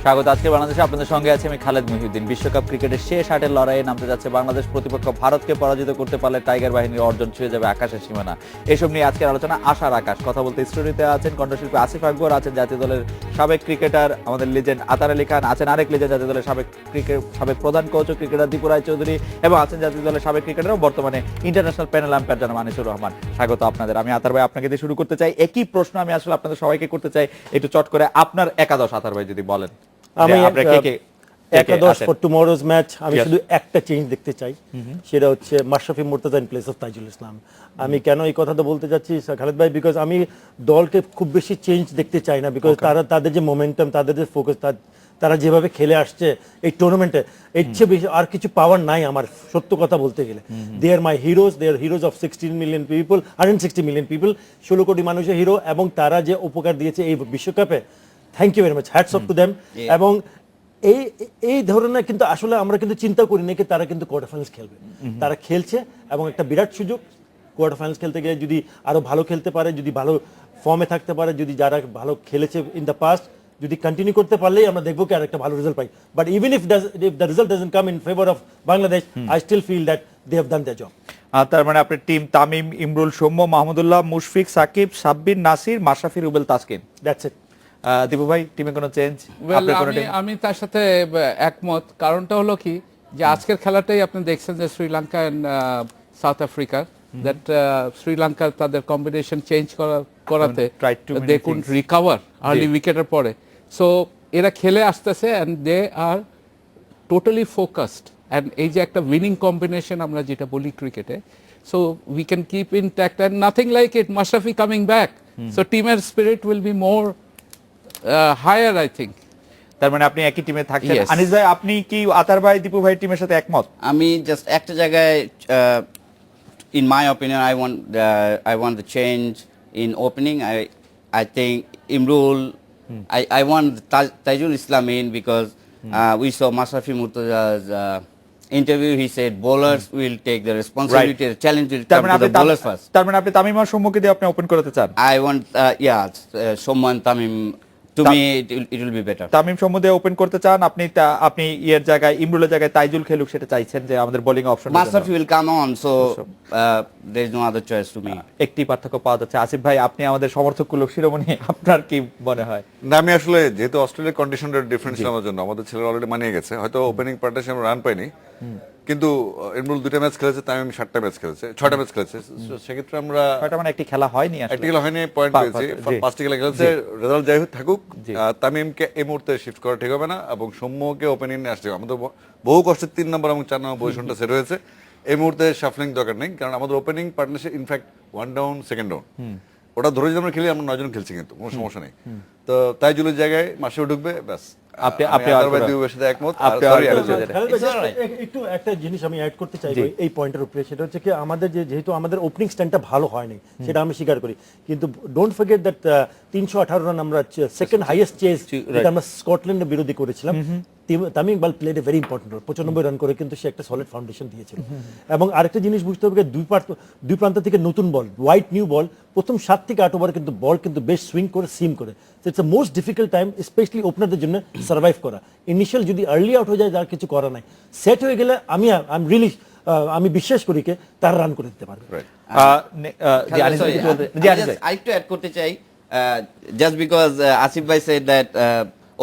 স্বাগত। আজকে বাংলাদেশে আপনাদের সঙ্গে আছে আমি খালেদ মহিউদ্দিন। বিশ্বকাপ ক্রিকেটের শেষ 8-এর লড়াইয়ে নামতে যাচ্ছে বাংলাদেশ। প্রতিপক্ষ ভারতকে পরাজিত করতে পারলে টাইগার বাহিনীর অর্জন ছুঁয়ে যাবে আকাশের সীমানা। এসব নিয়ে আজকের আলোচনা আশার আকাশ। কথা বলতে স্টুডিওতে আছেন কণ্ঠশিল্পী আসিফ আকবর, আছেন জাতীয় দলের সাবেক ক্রিকেটার আমাদের লিজেন্ড আতার আলী খান, আছেন আরেক লিজেন্ড জাতীয় দলের সাবেক প্রধান কোচ ও ক্রিকেটার দীপু রায় চৌধুরী, এবং আছেন জাতীয় দলের সাবেক ক্রিকেটার ও বর্তমানে ইন্টারন্যাশনাল প্যানেল আম্পায়ার জনাব আনিসুর রহমান। স্বাগত আপনাদের। আমি আতার ভাই আপনাকে দিয়ে শুরু করতে চাই। একই প্রশ্ন আমি আসলে আপনাদের সবাইকে করতে চাই, একটু চট করে আপনার একাদশ আতার ভাই যদি বলেন। আমি একাদশ ফর টুমরোজ ম্যাচ আমি শুধু একটা চেঞ্জ দেখতে চাই, সেটা হচ্ছে Mashrafe Mortaza in place of Taijul Islam. আমি কেন এই কথাটা বলতে যাচ্ছি খালেদ ভাই, বিকজ আমি দলকে খুব বেশি চেঞ্জ দেখতে চাই না, বিকজ তাদের যে মোমেন্টাম, তাদের যে ফোকাস, তারা যেভাবে খেলে আসছে এই টুর্নামেন্টে, এর চেয়ে বেশি আর কিছু পাওয়ার নাই আমার, সত্য কথা বলতে গেলে। They are my heroes, they are heroes of 16 million people, 160 million people, 16 crore মানুষের হিরো, এবং তারা যে উপকার দিয়েছে এই বিশ্বকাপে, thank you very much, hats off to them. এবং এই ধরনের কিন্তু আসলে আমরা কিন্তু চিন্তা করি নাকি তারা কিন্তু কোয়ার্টার ফাইনালস খেলবে। তারা খেলছে এবং একটা বিরাট সুযোগ কোয়ার্টার ফাইনালস খেলতে গেলে, যদি আরো ভালো খেলতে পারে, যদি ভালো ফর্মে থাকতে পারে, যদি যারা ভালো খেলেছে ইন দ্য পাস্ট যদি কন্টিনিউ করতে পারলেই আমরা দেখবো কি আর একটা ভালো রেজাল্ট পাই। But even if the result doesn't come in favour of Bangladesh, I still feel that they have done their job. তার মানে আপনার team Tamim, Imrul, Soumya, Mahmudullah, Mushfiq, Shakib, Sabbir, Nasir, Mashrafe, Rubel, Taskin. That's it. Dipu ভাই, টিমে কোনো চেঞ্জ? আমি তার সাথে একমত। কারণটা হলো কি, যে আজকের খেলাটাই আপনি দেখছেন যে Sri Lanka and South Africa, that Sri Lanka তাদের কম্বিনেশন চেঞ্জ করাতে দে কুড রিকভার আর্লি উইকেটের পরে। সো এরা খেলে আসতেছে and they are totally focused, and এই যে একটা উইনিং কম্বিনেশন আমরা যেটা বলি ক্রিকেটে, so we can keep intact and nothing like it Mashrafe coming back, so টিমের spirit will be more higher I think. তার মানে আপনি একই টিমে থাকছেন। আনিস ভাই, আপনি কি আতার ভাই, দীপু ভাই টিমের সাথে একমত? আমি জাস্ট একটা জায়গায়, in my opinion, I want the change in opening. I think Imrul, I want Taijul Islam in, because we saw Mashrafi Murtaza's interview. He said bowlers will take the responsibility, the challenge will come to the bowlers first. তার মানে আপনি তামিম আর সৌম্যকে দিয়ে আপনি open করতে চান? I want Soman Tamim. To me, it will be better. Tamim Soumya দিয়ে open করতে চান আপনি ইয়ের জায়গায়, ইমরুলের জায়গায় তাইজুল খেলুক, সেটা চাইছেন যে আমাদের bowling option. Mashrafi will come on, so there is no other choice to me. একটি পার্থক্য পাওয়া যাচ্ছে। আসিফ ভাই, আপনি আমাদের সমর্থক কুলক শিরোমণি, আপনার কি মনে হয়? না, আমি আসলে যেহেতু অস্ট্রেলিয়ার কন্ডিশনটা ডিফারেন্স আমার জন্য, আমাদের ছেলেরা অলরেডি মানিয়ে গেছে, হয়তো ওপেনিং পার্টনারশিপ আমরা রান পাইনি, কিন্তু ইমরুল 2টা ম্যাচ খেলেছে, তামিম 7টা ম্যাচ খেলেছে, 6টা ম্যাচ খেলেছে। সেক্ষেত্রে আমরা 6টা মানে একটি খেলা হয়নি, একটি খেলা হয়নি, পয়েন্ট পেয়েছি, 5টি খেলা খেলেছে। রেজাল্ট যাই হোক থাকুক, তামিমকে এই মুহূর্তে শিফট করা ঠিক হবে না, এবং সৌম্যকে ওপেনিং নিয়ে আসতে হবে। আমাদের বহু কষ্টে 3 নম্বর এবং 4 নম্বর পজিশনটা সেট হয়েছে। এই মুহূর্তে শাফলিং দরকার নেই, কারণ আমাদের opening partnership in fact 1 down 2nd down, ওটা ধরে যদি আমরা খেলি, আমরা 9 জন খেলছি, কিন্তু কোনো সমস্যা নেই। তো তাইজুলের জায়গায় মাসেও ঢুকবে, ব্যাস। আপনি একটু একটা জিনিস আমি অ্যাড করতে চাই এই পয়েন্টের উপরে, সেটা হচ্ছে কি আমাদের যেহেতু আমাদের ওপেনিং স্ট্যান্ডটা ভালো হয়নি, সেটা আমি স্বীকার করি, কিন্তু ডোন্ট ফরগেট দ্যাট 318 রান আমরা সেকেন্ড হাইয়েস্ট চেজ যেটা আমরা স্কটল্যান্ডের বিরোধী করেছিলাম, Tamim Iqbal played a very important role. 95 run করে কিন্তু সে একটা সলিড ফাউন্ডেশন দিয়েছিল। এবং আরেকটা জিনিস বুঝতে হবে, দুই প্রান্ত থেকে নতুন বল, হোয়াইট নিউ বল, প্রথম 7 থেকে 8 ওভার কিন্তু বল কিন্তু বেশ সুইং করে সিম করে। It's the most difficult time, specially ওপেনারদের জন্য সার্ভাইভ করা। ইনিশিয়াল যদি আর্লি আউট হয়ে যায়, যার কিছু করা নাই, সেট হয়ে গেলে আমি বিশ্বাস করি যে তারা রান করে দিতে পারবে। I to add করতে চাই, just because Asif bhai said that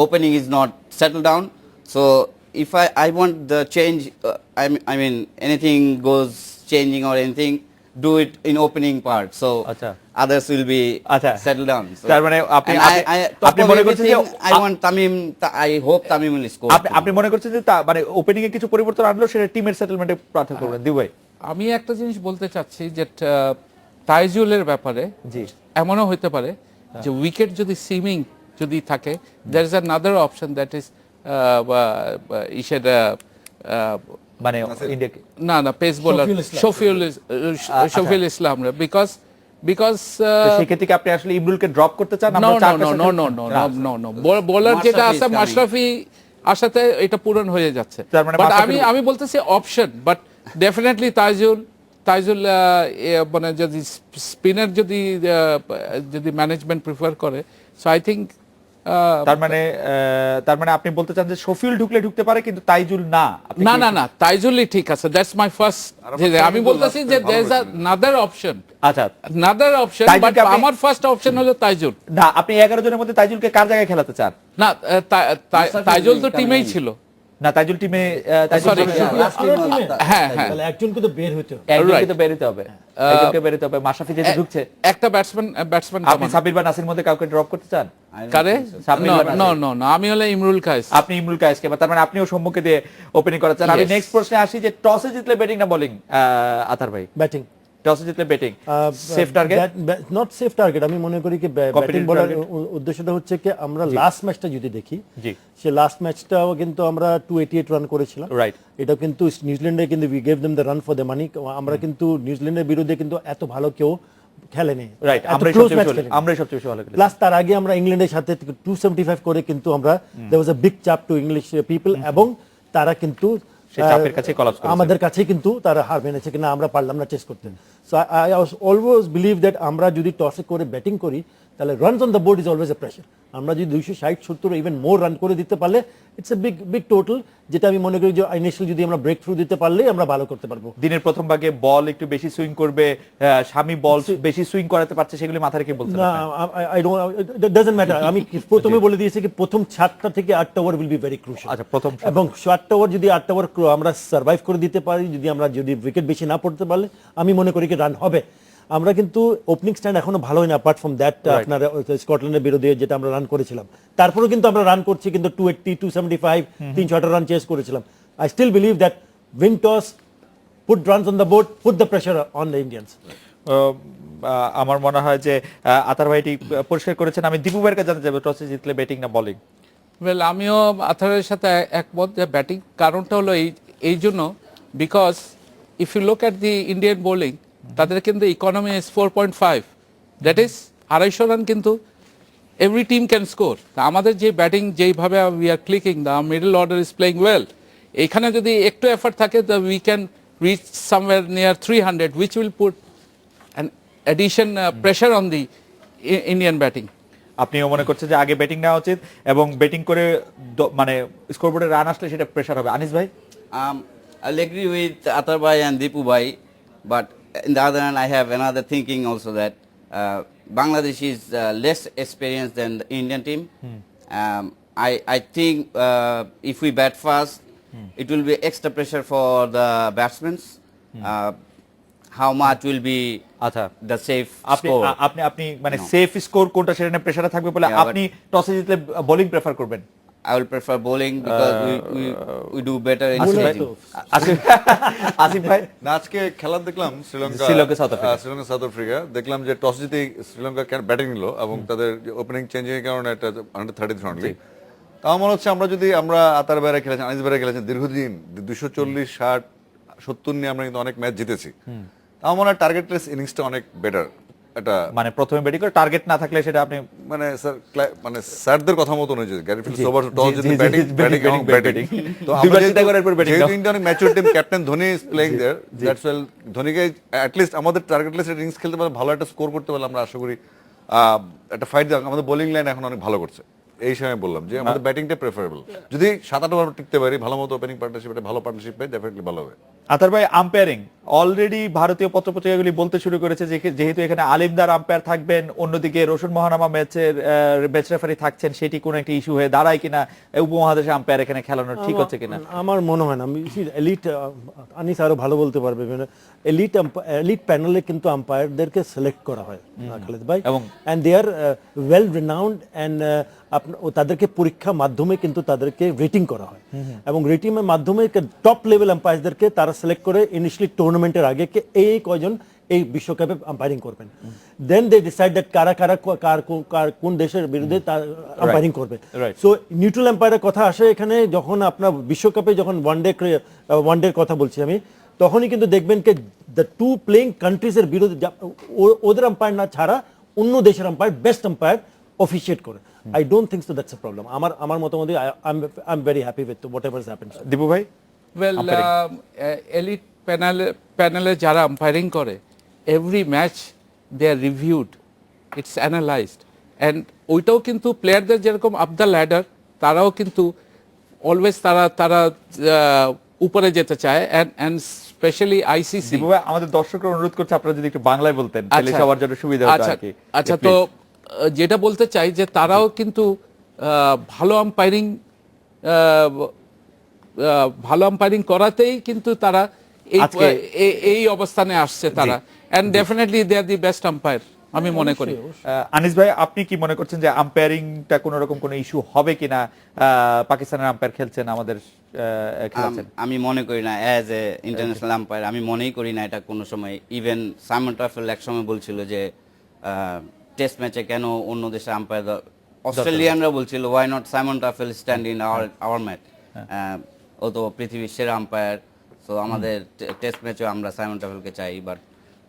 opening is not settled down, so if I want the change, I mean anything goes changing or anything, do it in opening part, so others will be settled down. তার মানে আপনি মনে করছেন যে I want Tamim, I hope Tamim will score. আপনি মনে করছেন যে মানে ওপেনিং এ কিছু পরিবর্তন আনলো, সেটা টিমের সেটেলমেন্টে প্রার্থনা করবেন? দি ভাই, আমি একটা জিনিস বলতে চাচ্ছি যে তাইজুলের ব্যাপারে এমনও হতে পারে যে উইকেট যদি সিমিং যদি থাকে, there is another option that is মানে না pace bowler Shafiul Islam, because সেক্ষেত্রে কি আপনি আসলে ইমরুলকে ড্রপ করতে চান? বোলার যেটা আছে মাশরাফি আসাতে এটা পূরণ হয়ে যাচ্ছে। বাট আমি বলতেছি অপশন, বাট ডেফিনেটলি তাইজুল মানে যদি স্পিনার যদি ম্যানেজমেন্ট প্রিফার করে, সো আই থিঙ্ক তার মানে আপনি বলতে চান যে শফিউল ঢুকলে ঢুকতে পারে কিন্তু তাইজুল না? আপনি না কি- না না, তাইজুলই ঠিক আছে, দ্যাটস মাই ফার্স্ট। আমি বলতেছি যে দেয়ার ইজ আনাদার অপশন, আচ্ছা আনাদার অপশন, তাইজুলকে বাট আপনি- আমার ফার্স্ট অপশন হলো তাইজুল। না, আপনি 11 জনের মধ্যে তাইজুলকে কার জায়গায় খেলাতে চান? না, তাইজুল তো টিমেই ছিল। না, তাইজুল টিমে Sorry, হ্যাঁ হ্যাঁ, তাহলে একজন কিন্তু বের হতে হবে। একজনকে তো বেরোতে হবে, একজনকে বেরোতে হবে। মাশরাফি যেহেতু ঢুকছে, একটা ব্যাটসম্যান আপনি সাবির বা নাসির মধ্যে কাউকে ড্রপ করতে চান? কারে? সাবির বা নাসির? নো, আমি হলো ইমরুল কায়েস। আপনি ইমরুল কায়েসকে, তার মানে আপনিও সম্মুখে দিয়ে ওপেনিং করাতে চান। আমি Yes. নেক্সট প্রশ্নে আসি যে টসে জিতলে ব্যাটিং না বোলিং? আতার ভাই, ব্যাটিং টসে জিতলে batting safe target? Not safe target. আমি মনে করি কি ব্যাটিং Competitive বলার target? উদ্দেশ্যটা হচ্ছে কি আমরা লাস্ট ম্যাচটা যদি দেখি, জি, সে লাস্ট ম্যাচটাও কিন্তু আমরা 288 রান করেছিলাম। রাইট। এটা কিন্তু নিউজিল্যান্ডে কিন্তু we gave them the run for the money. আমরা কিন্তু নিউজিল্যান্ডের বিরুদ্ধে কিন্তু এত ভালো কেউ খেলেনি, রাইট। এত আমরাই close সবচেয়ে match বেশি খেলেনি। আমরাই সবচেয়ে বেশি ভালো খেলেছি। প্লাস তার আগে আমরা ইংল্যান্ডের সাথে 275 করে কিন্তু আমরা there was a big chap to English people এবং তারা কিন্তু সেই চাপের কাছে collapse করেছে। আমাদের কাছে কিন্তু তারা হার মেনেছে কিনা আমরা পারলাম না চেস করতে। So I always believe that আমরা যদি টসে করে ব্যাটিং করি তাহলে runs on the board is always a pressure. আমরা যদি 260-70 ইভেন মোর রান করে দিতে পারলে ইটস এ বিগ টোটাল, যেটা আমি মনে করি যে ইনিশিয়াল যদি আমরা ব্রেক থ্রু দিতে পারলেই আমরা ভালো করতে পারবো। দিনের প্রথম ভাগে বল একটু বেশি সুইং করবে, স্বামী বল বেশি সুইং করাতে পারছে, সেগুলি মাথায় রেখে বলতে না, I don't, it doesn't matter. আমি প্রথমে বলে দিয়েছি কি প্রথম 7টা থেকে 8টা over will be very crucial. আচ্ছা, প্রথম এবং 7টা ওভার যদি 8টা ওভার আমরা সার্ভাইভ করে দিতে পারি, যদি উইকেট বেশি না পড়তে পারলে আমি মনে করি কি রান হবে। আমরা কিন্তু ওপেনিং স্ট্যান্ড এখনো ভালো হয় না, অ্যাপার্ট ফ্রম দ্যাট আপনার স্কটল্যান্ডের বিরুদ্ধে যেটা আমরা রান করেছিলাম। তারপরেও কিন্তু আমরা রান করছি কিন্তু 280, 275, 3-6টা রান চেস করেছিলাম। I still believe that win toss, put runs on the board, put the pressure on the Indians. আমার মনে হয় যে আতার ভাই এটি পরিষ্কার করেছেন। আমি দীপু ভাইয়ের কাছে জানতে চাইবো টসে জিতলে ব্যাটিং না বোলিং? ওয়েল, আমিও আথারের সাথে একমত যে ব্যাটিং। কারণটা হলো এই জন্য, because if you look at the Indian bowling, তাদের কিন্তু economy is 4.5, that is 250 run কিন্তু এভরি টিম ক্যান স্কোর। আমাদের যে ব্যাটিং যেইভাবে we are clicking, the middle order is playing well, এখানে যদি একটু এফার্ট থাকে the we can reach somewhere near 300, which will put an addition pressure on the Indian batting. আপনিও মনে করছেন যে আগে ব্যাটিং নেওয়া উচিত এবং ব্যাটিং করে মানে স্কোরবোর্ডে রান আসলে সেটা প্রেসার হবে? আনিস ভাই? I'll agree with Atar Bhai and Deepu Bhai, but in the other hand, I have another thinking also that Bangladesh is less experienced than the Indian team. I think if we bat fast, it will be extra pressure for the batsmen. How much will be আচ্ছা, the safe আপনি score? আপনি মানে safe score কোনটা সেটা নিয়ে প্রেসারে থাকবে বলে Yeah, আপনি টসে জিতলে বোলিং প্রেফার করবেন? I will prefer bowling because we do better in Asif bhai? staging. Asif ভাই? না, আজকে খেলা দেখলাম Sri Lanka, south Africa. Sri Lanka south Africa দেখলাম যে টস জিতে শ্রীলঙ্কা ব্যাটিং নিল এবং তাদের ওপেনিং চেঞ্জিং এর কারণে একটা 133 অনলি। তা আমার মনে হচ্ছে আমরা আতার বাইরে খেলেছেন, আনিস বাইরে খেলেছেন দীর্ঘদিন 240, 60, 70 নিয়ে আমরা কিন্তু অনেক ম্যাচ জিতেছি। তা আমার মনে হয় টার্গেটলেস ইনিংসটা অনেক বেটার। এটা মানে প্রথমে ব্যাটিং করে টার্গেট না থাকলে সেটা আপনি মানে স্যার মানে স্যারদের কথা মতো নয় যে গ্যারি ফিল্ড ওভার টস জি, জিতে জি, ব্যাটিং জি, ব্যাটিং batting, ব্যাটিং। তো দুইবার আমরা চিন্তা করে এরপর batting যেহেতু দাও। ইন্ডিয়ান অনেক mature team, captain Dhoni is playing there, that's well ধোনিকে অ্যাট লিস্ট আমাদের টার্গেটলেস ইনিংস খেলতে পারলে ভালো একটা স্কোর করতে পারলে আমরা আশা করি একটা ফাইট দেওয়া। আমাদের বোলিং লাইন এখন অনেক ভালো করছে, এই সময় বললাম যে আমাদের ব্যাটিংটা প্রেফারেবল। যদি 7-8 ওভার টিকতে পারি, ভালো মতো ওপেনিং পার্টনারশিপ, একটা ভালো পার্টনারশিপ পাই, ডেফিনেটলি ভালো হবে। আতার ভাই, আম্পায়ারিং অলরেডি ভারতীয় পত্রপত্রিকাগুলি বলতে শুরু করেছে যে যেহেতু এখানে আলিমদার আম্পায়ার থাকবেন, অন্যদিকে রোশন মহানামা ম্যাচের ম্যাচ রেফারি থাকছেন, সেটি কোনো একটা ইস্যু হয়ে দাঁড়ায় কিনা? উপমহাদেশে আম্পায়ার এখানে খেলানো ঠিক হচ্ছে কিনা? আমার মনে হয় না। এলিট আনিস আরো ভালো বলতে পারবে। এলিট প্যানেলে কিন্তু আম্পায়ারদেরকে সিলেক্ট করা হয় খালেদ ভাই, এবং and they are well renowned and তাদেরকে পরীক্ষা মাধ্যমে কিন্তু তাদেরকে রেটিং করা হয় এবং রেটিং এর মাধ্যমে টপ লেভেল আম্পায়ারদেরকে তারা সিলেক্ট করে ইনিশিয়ালি টুর্নামেন্টের আগে কে এই কয়জন এই বিশ্বকাপে আম্পায়ারিং করবেন। দেন দে ডিসাইড দ্যাট কার কোন দেশের বিরুদ্ধে আম্পায়ারিং করবে। সো নিউট্রাল আম্পায়ারের কথা আসে এখানে। যখন আপনার বিশ্বকাপে যখন ওয়ানডের কথা বলছি আমি, তখনই কিন্তু দেখবেন যে দ্য টু প্লেইং কান্ট্রিজ এর বিরুদ্ধে ওদের আম্পায়ার না ছাড়া অন্য দেশের আম্পায়ার বেস্ট আম্পায়ার অফিশিয়েট করে। I don't think so that's a problem. আমার মতামতে I'm very happy with whatever has happened. Dipu ভাই? ওয়েল, এলিট প্যানেলে যারা আম্পায়ারিং করে, every match they are reviewed, it's analysed, and ওইটাও কিন্তু প্লেয়ারদের যেরকম আপ দ্য ল্যাডার, তারাও কিন্তু অলওয়েজ তারা উপরে যেতে চায়, অ্যান্ড স্পেশালি আইসিসি। দীপু ভাই, আমাদের দর্শকরা অনুরোধ করছে আপনারা যদি একটু বাংলায় বলতেন তাহলে আচ্ছা। সবার জন্য সুবিধা হতো আর কি। আচ্ছা, তো যেটা বলতে চাই যে তারাও কিন্তু ভালো আম্পায়ারিং করাতেই কিন্তু তারা এই অবস্থানে আসছে তারা, and definitely they are the best umpire আমি মনে করি। আনিস ভাই, আপনি কি মনে করছেন যে আম্পায়ারিংটা কোনো রকম কোনো ইস্যু হবে কিনা? পাকিস্তানের আম্পায়ার খেলছেন, আমাদের খেলাচ্ছেন। আমি মনে করি না অ্যাজ এ ইন্টারন্যাশনাল আম্পায়ার, আমি মনেই করি না এটা কোনো সময়। ইভেন সাইমন টাফেল এক সময় বলছিল যে টেস্ট ম্যাচে কেন অন্য দেশে আম্পায়ার, অস্ট্রেলিয়ানরা বলছিল why not Simon Taufel stand in our match, ও তো পৃথিবীর সেরা আম্পায়ার, তো আমাদের টেস্ট ম্যাচেও আমরা সাইমন টাফেলকে চাই, বাট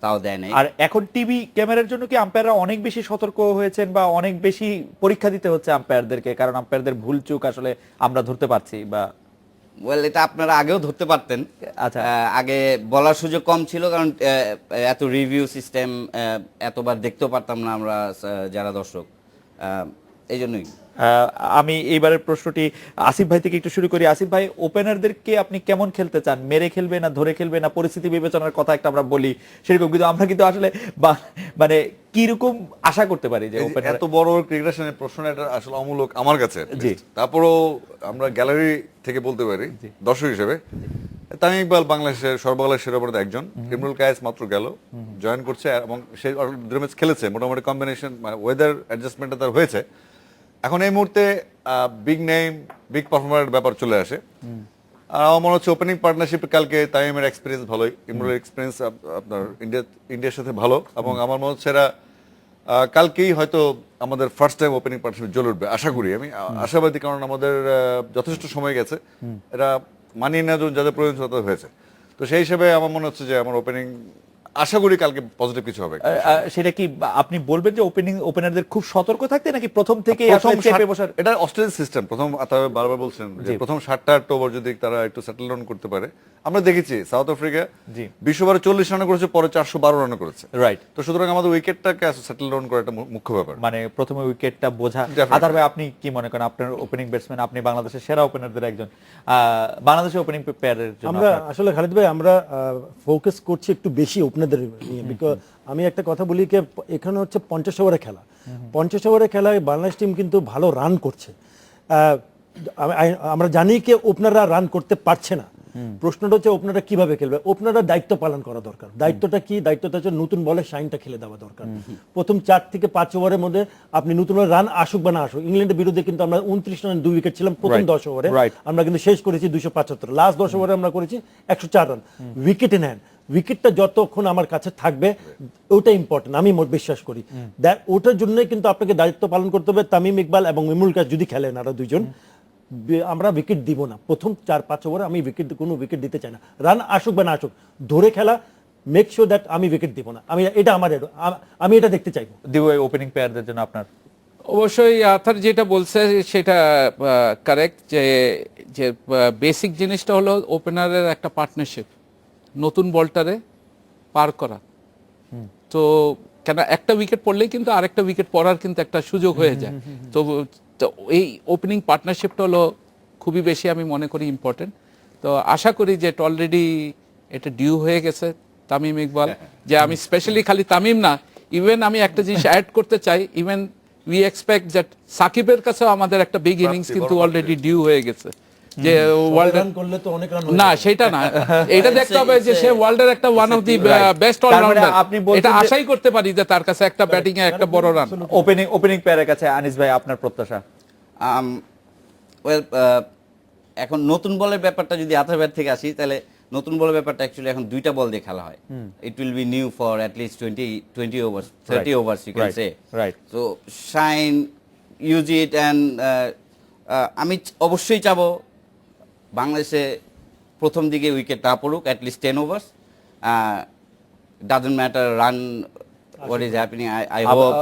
তাও দেয় নাই। আর এখন টিভি ক্যামেরার জন্য কি আম্পায়াররা অনেক বেশি সতর্ক হয়েছেন বা অনেক বেশি পরীক্ষা দিতে হচ্ছে আম্পায়ারদেরকে, কারণ আম্পায়ারদের ভুল চুক আসলে আমরা ধরতে পারছি? বা ওয়েল, এটা আপনারা আগেও ধরতে পারতেন। আচ্ছা। আগে বলার সুযোগ কম ছিল, কারণ এত রিভিউ সিস্টেম এতবার দেখতেও পারতাম না আমরা যারা দর্শক, এই জন্যই। আমি এইবারের প্রশ্নটি আসিফ ভাই থেকে একটু শুরু করি। আসিফ ভাই, ওপেনারদেরকে আপনি কেমন খেলতে চান? মেরে খেলবে না ধরে খেলবে না? পরিস্থিতি বিবেচনার কথা একটা আমরা বলি সেরকম, কিন্তু আমরা কিন্তু আসলে মানে কিরকম আশা করতে পারি যে ওপেনার? এত বড় ক্রিকেটার প্রশ্নটা এটা আসলে অমূলক আমার কাছে। জি। তারপরও আমরা গ্যালারি থেকে বলতে পারি দর্শক হিসেবে, তামিম ইকবাল বাংলাদেশের সর্বকালের সেরা ওপেনার একজন। ইমরুল কায়েস মাত্র গেল, জয়েন করছে এবং সে দুটো ম্যাচ খেলেছে, মোটামুটি কম্বিনেশন ওয়েদার অ্যাডজাস্টমেন্টটা তার হয়েছে। এখন এই মুহূর্তে বিগ নেম বিগ পারফর্মারের ব্যাপার চলে আসে। আর আমার মনে হচ্ছে ওপেনিং পার্টনারশিপ কালকে তামিমের এক্সপিরিয়েন্স ভালোই, ইমরুলের এক্সপিরিয়েন্স আপনার ইন্ডিয়ার সাথে ভালো, এবং আমার মনে হচ্ছে এরা কালকেই হয়তো আমাদের ফার্স্ট টাইম ওপেনিং পার্টনারশিপ জ্বলে উঠবে, আশা করি। আমি আশাবাদী, কারণ আমাদের যথেষ্ট সময় গেছে, এরা মানিয়ে নেওয়ার জন্য যাদের প্রয়োজন তাদের হয়েছে। তো সেই হিসেবে আমার মনে হচ্ছে যে আমার ওপেনিং আশা করি কালকে পজিটিভ কিছু হবে। সেটা কি আপনি বলবেন যে ওপেনারদের খুব সতর্ক থাকতে, নাকি প্রথম থেকে এটা অস্ট্রেলিয়ান সিস্টেম? প্রথম বারবার বলছেন যে প্রথম 60টা ওভার যদি তারা একটু সেটেল ডাউন করতে পারে। আমরা দেখেছি সাউথ আফ্রিকা 20 ওভারে 40 রান করেছে, পরে 412 রান করেছে, রাইট। তো সুতরাং আমাদের উইকেটটাকে সেটেল ডাউন করা একটা মুখ্য ব্যাপার, মানে প্রথমে উইকেটটা বোঝা। আদার ভাই, আপনি কি মনে করেন? আপনার ওপেনিং ব্যাটসম্যান, আপনি বাংলাদেশের সেরা ওপেনারদের একজন, বাংলাদেশের ওপেনিং পেয়ারের জন্য আমরা আসলে খালিদ ভাই আমরা ফোকাস করছি একটু বেশি ওপেনারদের নিয়ে, বিকজ আমি একটা কথা বলি যে এখানে হচ্ছে 50 ওভারের খেলা। 50 ওভারের খেলায় বাংলাদেশ টিম কিন্তু ভালো রান করছে। আমরা জানি কি ওপেনাররা রান করতে পারছে না। প্রশ্নটা হচ্ছে ওপেনাররা কিভাবে খেলবে। ওপেনাররা দায়িত্ব পালন করা দরকার। দায়িত্বটা কি? দায়িত্বটা হচ্ছে নতুন বলে শাইনটা খেলে দেওয়া দরকার। প্রথম 4 থেকে 5 ওভারের মধ্যে আপনি নতুন বলে রান আসুক বা না আসুক, ইংল্যান্ডের বিরুদ্ধে কিন্তু আমরা 29 রানে 2 উইকেট ছিলাম প্রথম 10 ওভারে, আমরা কিন্তু শেষ করেছি 275। লাস্ট 10 ওভারে আমরা করেছি 104 রান। উইকেটে নেন, উইকেটটা যতক্ষণ আমার কাছে থাকবে ওটা ইম্পর্টেন্ট, আমি বিশ্বাস করি। ওটার জন্যই কিন্তু আপনাকে দায়িত্ব পালন করতে হবে। তামিম ইকবাল এবং ইমরুল কায়েস যদি খেলেন আরো দুইজন, আমরা উইকেট দিব না প্রথম 4-5 ওভারে। আমি কোনো উইকেট দিতে চাই না, রান আসুক বা না আসুক, ধরে খেলা, মেক শিওর দ্যাট আমি উইকেট দিব না। আমি এটা দেখতে চাইবো। ওপেনিং পেয়ারদের জন্য আপনার? অবশ্যই আথার যেটা বলছে সেটা কারেক্ট, যে বেসিক জিনিসটা হলো ওপেনারের একটা পার্টনারশিপ, নতুন বলটারে পার করা। তো কেন একটা উইকেট পড়লেই কিন্তু আরেকটা উইকেট পড়ার কিন্তু একটা সুযোগ হয়ে যায়। তো এই ওপেনিং পার্টনারশিপটা হলো খুবই বেশি আমি মনে করি ইম্পর্টেন্ট। তো আশা করি যে অলরেডি এটা ডিউ হয়ে গেছে তামিম ইকবাল, যে আমি স্পেশালি খালি তামিম না, ইভেন আমি একটা জিনিস অ্যাড করতে চাই, ইভেন উই এক্সপেক্ট দ্যাট সাকিবের কাছেও আমাদের একটা বিগ ইনিংস কিন্তু অলরেডি ডিউ হয়ে গেছে। যে ওয়ার্ল্ড রান করলে তো অনেক রান না, সেটা না, এটা দেখতে হবে যে সে ওয়ার্ল্ডের একটা one of the best allrounder. এটা আশাই করতে পারি যে তার কাছে একটা ব্যাটিং এ একটা বড় রান। ওপেনিং পেয়ারের কাছে আনিস ভাই আপনার প্রত্যাশা? ওয়েল, এখন নতুন বলের ব্যাপারটা যদি আথার ব্যাট থেকে আসি, তাহলে নতুন বলের ব্যাপারটা অ্যাকচুয়ালি এখন 2টা বল দিয়ে খেলা হয়। It will be new for at least 20 overs, 30 overs you can say, right? So shine, use it, and আমি অবশ্যই চাবো বাংলাদেশে প্রথম দিকে উইকেট না পড়ুক, at least 10 overs. Doesn't matter run what is happening, I hope.